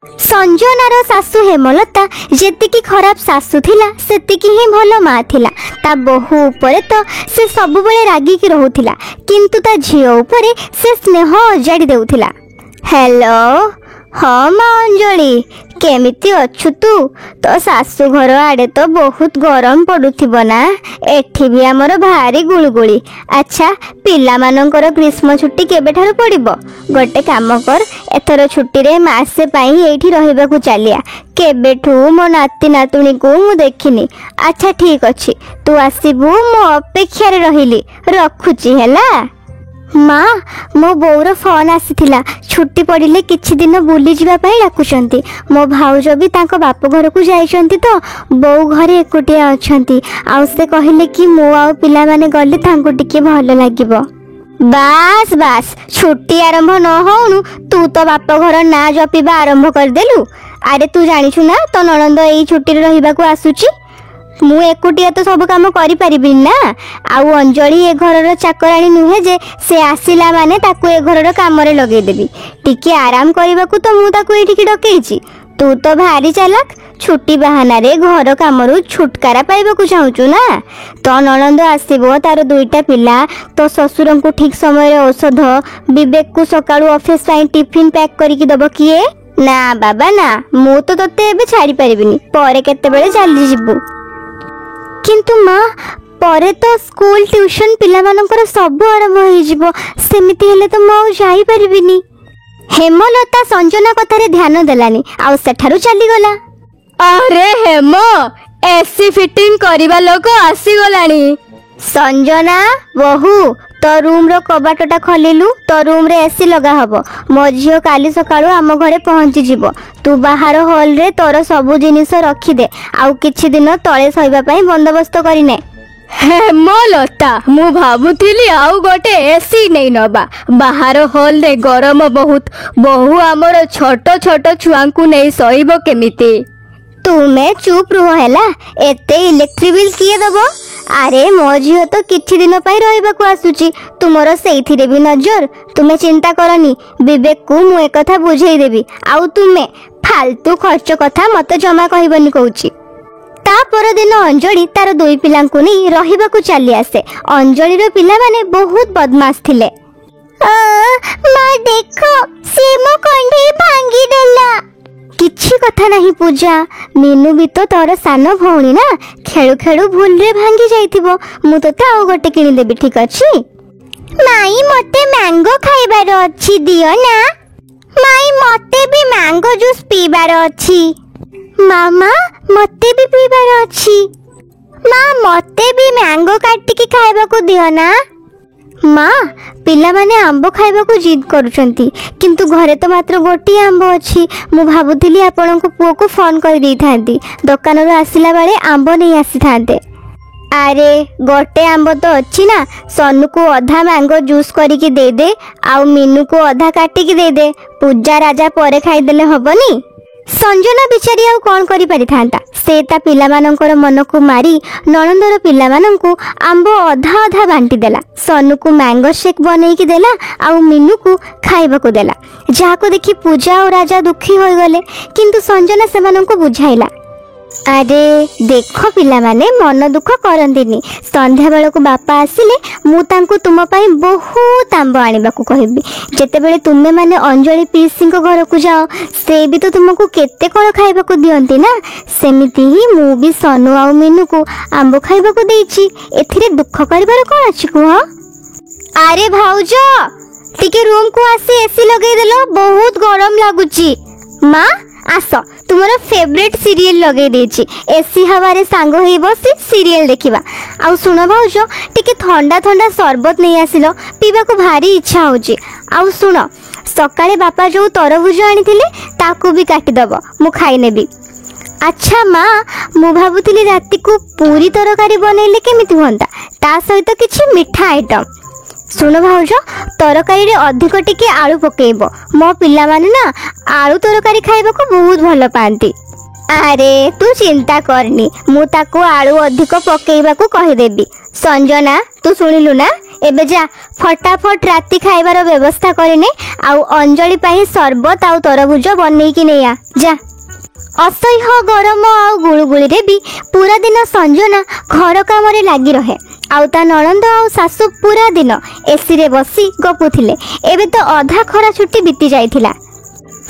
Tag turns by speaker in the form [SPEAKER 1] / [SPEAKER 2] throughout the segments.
[SPEAKER 1] संजनार सासु हेमलता जेतिकी खराब सासु थिला सेतिकी ही भल माँ थिला। ता बहु उपरे तो से सब बेले रागिकी रहुथिला किंतु ता झियो उपरे से स्नेह अजाड़ी देउथिला। हेलो हाँ माँ अंजलि केमिति अच्छु तू? तो सासु घर आड़े तो बहुत गरम पड़ुथिबो ना? एठी भी आमर भारी गुलगुली। अच्छा पिला मानकर ग्रीष्म छुट्टी केबेठारु पड़िबो? गोटे काम कर एथर छुट्टी रे मासे पाई एठी रहिबाकू चलिया। केबेठू मो नाती नातुणी को मु देखिनी। अच्छा ठीक अछि तू आसीबू मो अपेक्षा रे रहिली रखुची हैला। माँ मो बोर फोन आसीथिला छुट्टी पड़िले किछि दिन बुली जिबा पई डाकुचंती। मो भाउज भी तांको बाप घर को जाइचंती तो बौ घरे एकुटिया अछंती। आउ से कहिले कि मो आउ पिला माने गले तांको टिके भल लागिबो। बास बास छुट्टी आरंभ न होउनु तू तो बाप घर ना जपिबा आरंभ कर देलु। अरे तू जानिछु ना तो ननंद एई छुट्टी रे रहिबा को आसुची। मु एकुटिया तो सब काम करि परिबि ना। आउ अंजलि ए घरर चाकराणी नुहे जे से आसिला माने ताकू ए घरर काम रे लगेई देबी। टिके आराम करबाकू तो मु ताकू एठिकी डकेइची। तू तो भारी चालाक छुट्टी बहाना रे घर कामरू छुटकारा पाइबाकू चाहूचु ना। तो ननंद आसीबो तार दुईटा पिला तो ससुर को ठीक समय औषध विवेक को सकाळू ऑफिस पाई टिफिन पैक करिकी दबो किए ना बाबा ना। मु तो तते एबे छाड़ी परिबिनी परे केते बेले चली जिबू। किंतु माँ परे तो स्कूल ट्यूशन पिला मानकर सब आरंभ हो जिवो सेमिति हेले तो मु जाई परिबिनी। हेमलता संजना कथारे ध्यान देलानी आउ सेठारु चली गला।
[SPEAKER 2] अरे हेम एसी फिटिंग करिबा लोक आसी गलानी।
[SPEAKER 1] संजना बहु तो रूम रो कबाटटा खोलिलु तो रूम रे एसी लगा हबो। मो झियो काली सकाळू आम घरे पहुंची जिवो। तू बाहर हॉल रे तोर सब जिनिस रखी दे आउ किछि दिन तळे सहिबा पई बंदोबस्त करिने।
[SPEAKER 2] हेमलता मु भाबुथिली आउ गोटे एसी नहीं नबा। बाहर हॉल रे गरम बहुत बहु आमर छोट छोट छुआंकू नहीं सहिबो केमिति।
[SPEAKER 1] तुमे चुप रुह हैला एते इलेक्ट्रिक बिल किए दबो? अरे मो झियो तो किछि दिन पई रहिबाकू आसुची तुमरो सेइथिरे भी नजर। तुमे चिंता करनी विवेक को मु एक कथा बुझेई देबी। आउ तुमे फालतू खर्च कथा मते जमा कहिबनी कहूची। ता पर दिन अंजलि तार दुई पिलांकु नै रहिबाकू चली आसे। अंजलि रो पिला माने बहुत बदमाश थिले। मां देखो से मो कंढी भांगी देला। किछि कथा नहीं पूजा मीनू भी तो तोर सान भौणी ना खेलु खेलु भूल रे भांगी जाइथिबो। मु तोते आउ गोटे किनि देबी ठीक अछि। माई मते मैंगो खाइबार अछि दियो ना। माई मते भी मैंगो जूस पीबार अछि। मामा मते भी पीबार अछि। मां मते भी मैंगो काटिकी खाइबाकू दियो ना। माँ पिला माने आंबो खाइबा को जिद करूचंती किंतु घरे तो मात्र गोटी आंबो अछि। मु भाबुथिली आपन को पुओ को फोन कर दी थांती दुकान रो आसिला बेले आंबो नहीं आसी थांते। अरे गोटे आंबो तो अछि ना सोनू को आधा मैंगो जूस करिकी दे दे आउ मीनू को आधा काटिकी दे दे। पूजा राजा परे खाइ देले हबनी। संजना बिचारी आउ कौन करि पारि थांता। से ता पिला मानकर मन को मारी ननंदर पिला माननकू आंबो अधा अधा बांटी देला। सोनू को मैंगो शेक बनेई की देला आउ मीनू को खाइबा को देला। जाको देखि पूजा और राजा दुखी होई गले किंतु संजना सेमाननकू बुझाइला। अरे देखो पिला माने मन दुख करंदिनी। संध्या बेल को बापा आसिले मु तांको तुम पई बहुत आंबो आनिबा को कहबी। जेते बेले तुमे माने अंजलि पीसी को घर को जाओ से भी तो तुमको केते कोन खाइबा को दियंती ना। सेमिति ही मु भी सोनू आ मीनू को आंबो खाइबा को देइची। एथिरे दुख करबार कोन अछि कुह? अरे भाउजो टिके रूम को आसी एसी लगेई देलो बहुत गरम लागुची। माँ आस तुमर फेवरेट सीरियल लगे देछि एसी हवा रे सांग होई बसी सीरियल देखिबा। आउ सुनो भाउजो टिके ठंडा ठंडा शरबत नहीं आसिलो पीबा को भारी इच्छा होची। आउ सुनो सकाळे बापा जो तरबुज आनिथिले ताकू भी काटी दबो मु खाइ नेबी। अच्छा माँ मु भाबुथिली राती को पूरी तरकारी बनैले केमिति होंता ता सहित किछि मिठा आइटम। सुनो भाउज तरकारी रे अधिक टिके आलू पकेइबो। मो पिला माने ना आलू तरकारी खाइबा को बहुत भल पांती। अरे तू चिंता करनी मु ताको आलू अधिक पकेइबा को कहि देबी। संजना तू सुनिलु ना एबे जा फटाफट राति खाइबार व्यवस्था करिने आउ अंजलि पाई सरबत आउ तरबुज बनै कि नहीं आ जा। असह्य गरम आउ गुळुगुळी रे भी पूरा दिन संजना घर काम रे लागी रहे आउ ता नणंद आउ सासु पूरा दिन एसी रे बसी गपुथिले। एबे तो अधा खरा छुट्टी बीती जाइथिला।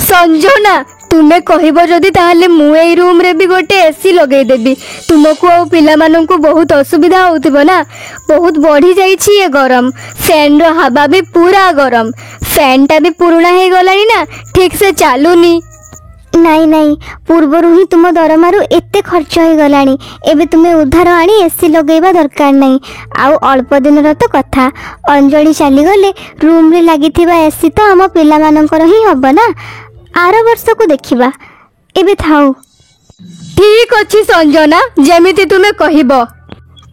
[SPEAKER 2] संजना तुमे कहब जदि ताहले मु एई रूम रे भी गोटे एसी लगेई देबी। तुमको आ पिला माननकु बहुत असुविधा होउथिबो ना, बहुत बढ़ी जाइछि ये गरम। फैन रो हवा भी पूरा गरम, फैन टा भी पुराना हे गलानी ना, ठीक से चालूनी।
[SPEAKER 1] नाई नाई पूर्वरु ही तुम दरमारू एते खर्च हो गलानी। एबे तुमे उधार आनी एसी लगेबा दरकार नहीं। आउ अल्प दिन रो तो कथा, अंजलि चली गले रूम रे लागिथिबा एसी तो हम पिला मानकर ही हबो ना। आर वर्ष को देखिबा। एबे थाउ।
[SPEAKER 2] ठीक अछि संजना, जेमिति तुमे कहिबो।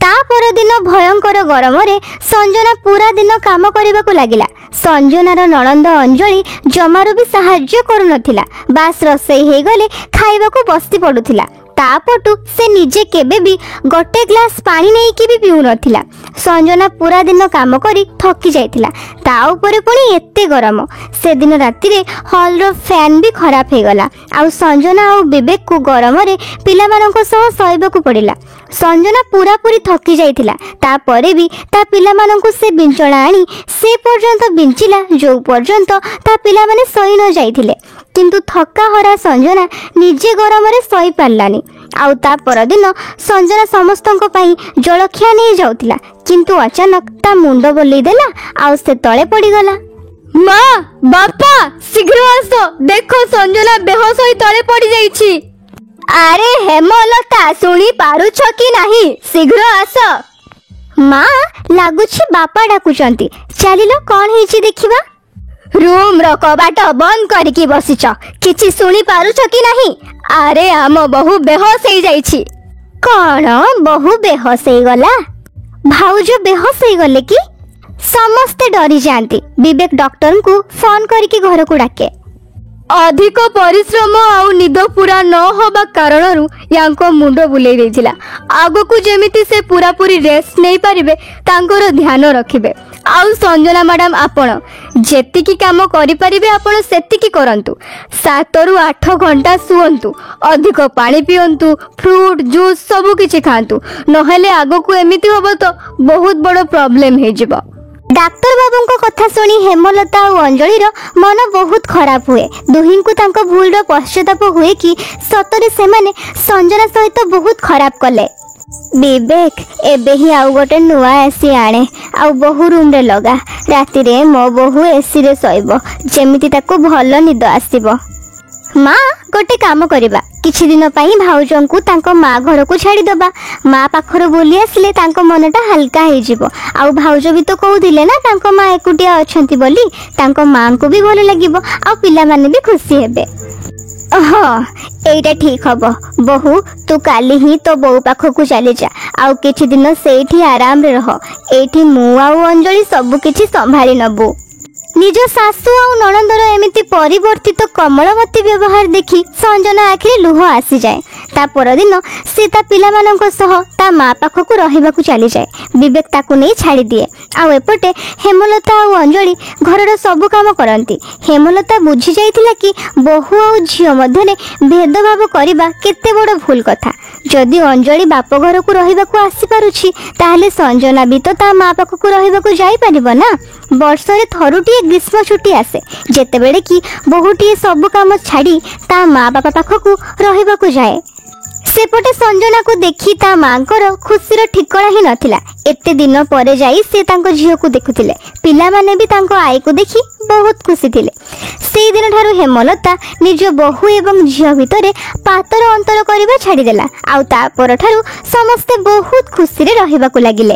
[SPEAKER 1] ता पर दिन भयंकर गरम रे संजना पूरा दिन काम करबाकू लागिला। संजनार नणंद अंजलि जमारू भी साहाय्य करू नथिला, बास रसई हे गले खाइबाकू बस्ती पडुथिला। तापटू से निजे केबे भी गोटे ग्लास पानी नहीं कि भी पीउ नथिला। संजना पूरा दिन काम करी थकी जाइथिला, ता ऊपर पुणी एते गरम। से दिन राति रे हॉल रो फैन भी खराब हे गला आउ संजना आउ विवेक को गरम रे पिला माननको सह सहिबाकू पड़िला। संजना पूरा पूरी थकी जाइथिला, ता परे भी ता पिला माननको से बिंचणा आनी से पर्यंत बिंचिला जो पर्यंत ता पिला माने सही न जाइथिले। किंतु थका हरा संजना निजे गरम रे सही पारलानी। आउ ता परदिन संजना समस्तंको पाई जलखिया नहीं जाउथिला, किंतु अचानक ता मुंड बोली देला आउ से तळे पड़ी गला।
[SPEAKER 2] माँ बापा शीघ्र आसो, देखो संजना बेहोश होई तळे पड़ी जाइछि।
[SPEAKER 1] अरे हेमलता शुणी पारुछ कि नहीं, शीघ्र आस। माँ लागुछि बापा डाकुचंती, चलिलो कौन हेछि देखिबा।
[SPEAKER 2] रूम रो कबाट बंद करके बसिच, किछि सुनी पारुछ कि नहीं। अरे आम बहु बेहोश हो जाइछि।
[SPEAKER 1] कौन बहु बेहोश हो गला? भाउज बेहोश हो गले कि? समस्ते डरी जाती। विवेक डॉक्टर को फोन करके घर को डाके।
[SPEAKER 2] अधिक परिश्रम आउ निद पूरा न होबा कारणरू यांको मुंड बुलेई देथिला। आगो जेमिति से पूरा पूरी रेस्ट नहीं पारिबे तांकर ध्यान रखिबे। आउ संजना मैडम आपण जेतिकी काम करि परिबे आपण सेतिकी करंतु। 7 रु 8 घंटा सुअंतु, अधिक पानी पियंतु, फ्रूट जूस सब किछि खांतु, नहेले आगो को एमिति होबो तो बहुत बड़ प्रॉब्लम हे जिवो।
[SPEAKER 1] डाक्टर बाबू को कथा सुनी हेमलता और अंजलि मन बहुत खराब हुए। दुहिं को तांको भूल रो पश्चाताप हुए कि सतरे से माने संजना सहित बहुत खराब कले। विवेक एबे ही आउ गोटे नुआ एसी आने आउ बहु रूम रे लगा। राति रे मो बहु एसी रे सोइबो, जेमिति ताको भलो निद आसीबो। माँ गोटे काम करिबा, किछि दिन पई भाउजंकु तांको माँ घर को छाड़ी दबा। माँ पाखर बोली आसिले तांको मनटा हल्का हे जिवो। आउ भाउज भी तो कहउदिले ना तांको माँ एकुटिया अछंती बोली, तांको माँ को भी भलो लागिबो आउ पिला माने भी खुशी हेबे। हाँ एटा ठीक हबो। बहु तू काली ही तो बहु पाख को चली जा, आउ किछि दिन सेठी आराम रे रह। एठी मु आउ अंजलि सब किछि संभाली नबु। निज सासु और नणंदर एमिति परिवर्तित कमलवती व्यवहार देखी संजना आखिरे लुह आसी जाए। ता परदिन से ता पिला मानक सह ता माँ पाखक रहिबाकू चली जाए। विवेक ताकू नहीं छाड़ी दिए। आउ एपटे हेमलता और अंजलि घरर सब काम करती। हेमलता बुझी जाइथिला कि बहु और झियो मध्यरे भेदभाव करबा केते बड़ भूल कथा। जदि अंजलि बाप घर को रहिबाकू आसी पारुछि ताहले संजना भी तो ता माँ पाखक रहिबाकू जाई परिबो ना। वर्षरे थरुटिए ग्रीष्म छुट्टी आसे, जेतेबेले कि बहुटिए सब काम छाड़ी ता माँ बापा पाखकू रहिबाकू जाए। सेपटे संजना को देखी ता मांकर खुशीर ठिकଣା ही नथिला। एते दिन परे जाई से तांको झियो को देखुथिले। पिला माने भी तांको आई को देखी बहुत खुशी थिले। सेई दिन ठारू हेमलता निज बहु एवं झियो भितरे पातर अंतर करिबा छाड़ी देला। आउ ता पर ठारू समस्ते बहुत खुशी रे रहिबाकू लागिले।